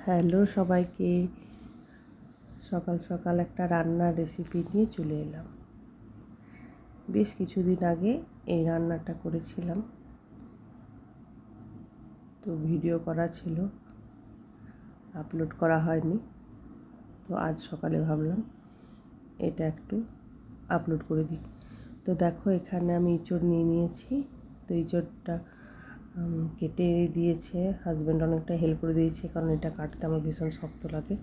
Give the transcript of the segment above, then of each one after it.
Hello সবাইকে, সকাল সকাল একটা রান্নার রেসিপি নিয়ে চলে এলাম। বেশ কিছুদিন আগে এই রান্নাটা করেছিলাম, তো ভিডিও করা ছিল, আপলোড করা হয়নি। তো আজ সকালে ভাবলাম এটা একটু আপলোড করে দিই। তো দেখো, এখানে আমি ইঁচড় নিয়ে নিয়েছি। তো ইঁচড়টা কেটে দিয়েছে হাজব্যান্ড, অনেকটা হেল্প করে দিয়েছে, কারণ এটা কাটতে আমার ভীষণ শক্ত লাগে।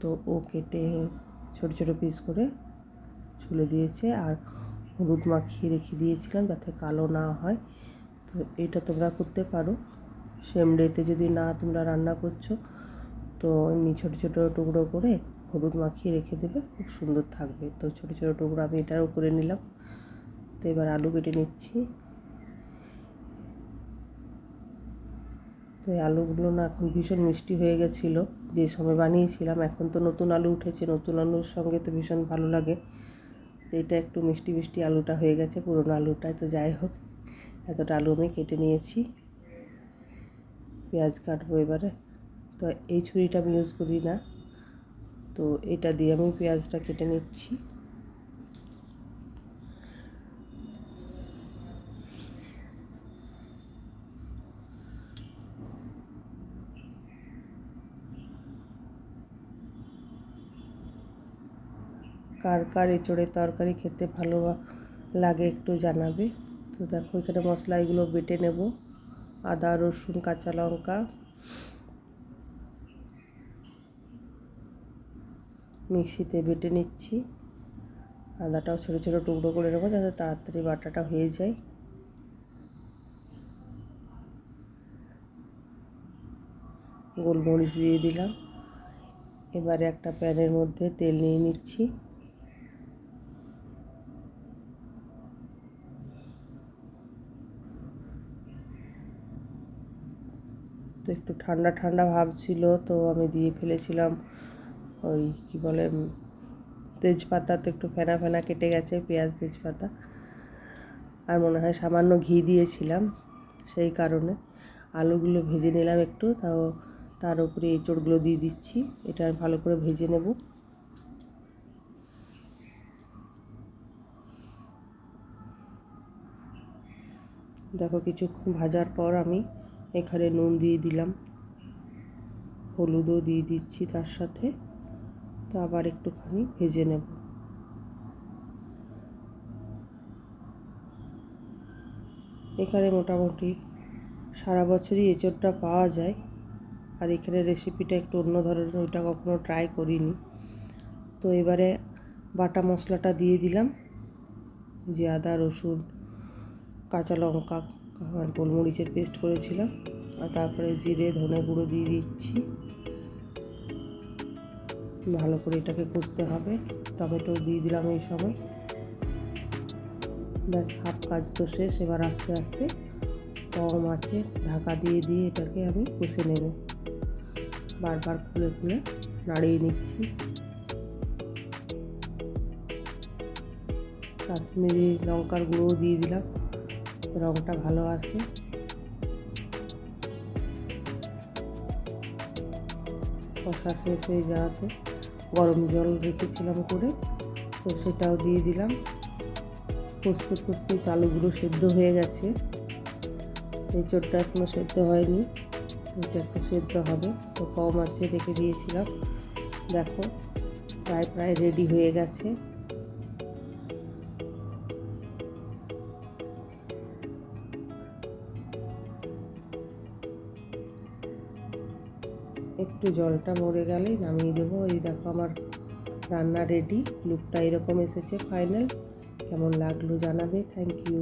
তো ও কেটে ছোটো ছোটো পিস করে ছুলে দিয়েছে, আর হলুদ মাখিয়ে রেখে দিয়েছিলাম যাতে কালো না হয়। তো এটা তোমরা করতে পারো সেম ডেতে, যদি না তোমরা রান্না করছো তো এমনি ছোটো ছোটো টুকরো করে হলুদ মাখিয়ে রেখে দেবে, খুব সুন্দর থাকবে। তো ছোটো ছোটো টুকরো আমি এটাও করে নিলাম। তো এবার আলু কেটে নিচ্ছি। তো এই আলুগুলো না এখন ভীষণ মিষ্টি হয়ে গেছিলো যে সময় বানিয়েছিলাম। এখন তো নতুন আলু উঠেছে, নতুন আলুর সঙ্গে তো ভীষণ ভালো লাগে। তো এটা একটু মিষ্টি মিষ্টি আলুটা হয়ে গেছে, পুরোনো আলুটায়। তো যাই হোক, এতটা আলু আমি কেটে নিয়েছি। পেঁয়াজ কাটবো এবারে। তো এই ছুরিটা আমি ইউজ করি না, তো এটা দিয়ে আমি পেঁয়াজটা কেটে নিচ্ছি। কার কার এঁচোড়ের তরকারি খেতে ভালো লাগে একটু জানাবে। তো দেখো, এখানে মশলা এগুলো বেটে নেব। আদা, রসুন, কাঁচা লঙ্কা মিক্সিতে বেটে নিচ্ছি। আদাটাও ছোটো ছোটো টুকরো করে নেবো যাতে তাড়াতাড়ি বাটাটা হয়ে যায়। গোলমরিচ দিয়ে দিলাম। এবারে একটা প্যানের মধ্যে তেল নিয়ে নিচ্ছি। তো একটু ঠান্ডা ঠান্ডা ভাব ছিল, তো আমি দিয়ে ফেলেছিলাম ওই কী বলে তেজপাতা। তো একটু ফেনা ফেনা কেটে গেছে পেঁয়াজ তেজপাতা, আর মনে হয় সামান্য ঘি দিয়েছিলাম, সেই কারণে। আলুগুলো ভেজে নিলাম একটু, তার উপরে এঁচোড়গুলো দিয়ে দিচ্ছি। এটা ভালো করে ভেজে নেব। দেখো, কিছুক্ষণ ভাজার পর আমি এখানে নুন দিয়ে দিলাম, হলুদও দিয়ে দিচ্ছি তার সাথে। তো আবার একটুখানি ভেজে নেব। এখানে মোটামুটি সারা বছরই এঁচোড়টা পাওয়া যায়, আর এখানে রেসিপিটা একটু অন্য ধরনের, ওইটা কখনো ট্রাই করিনি। তো এবারে বাটা মশলাটা দিয়ে দিলাম, যে আদা, রসুন, কাঁচা লঙ্কা আর গোলমরিচের পেস্ট করেছিলাম, আর তারপরে জিরে ধনে গুঁড়ো দিয়ে দিচ্ছি। ভালো করে এটাকে কষতে হবে। টমেটো দিয়ে দিলাম এই সময়। ব্যাস, হাফ কাজ তো শেষ। এবার আস্তে আস্তে কম আঁচে ঢাকা দিয়ে দিয়ে এটাকে আমি কষে নেব। বারবার খুলে খুলে নাড়িয়ে নিচ্ছি। কাশ্মীরি লঙ্কার গুঁড়োও দিয়ে দিলাম, রঙটা ভালো আসে। কষা শেষ হয়ে যাওয়াতে গরম জল রেখেছিলাম করে, তো সেটাও দিয়ে দিলাম। কষতে কষতে আলুগুলো সেদ্ধ হয়ে গেছে। এঁচোড়টা এখনও সেদ্ধ হয়নি, এটা একটু সেদ্ধ হবে। তো কম আছে রেখে দিয়েছিলাম। দেখো, প্রায় প্রায় রেডি হয়ে গেছে। একটু জলটা মরে গেলেই নামিয়ে দেবো। এই দেখো, আমার রান্না রেডি। লুকটা এরকম এসেছে ফাইনাল। কেমন লাগলো জানাবে। Thank you.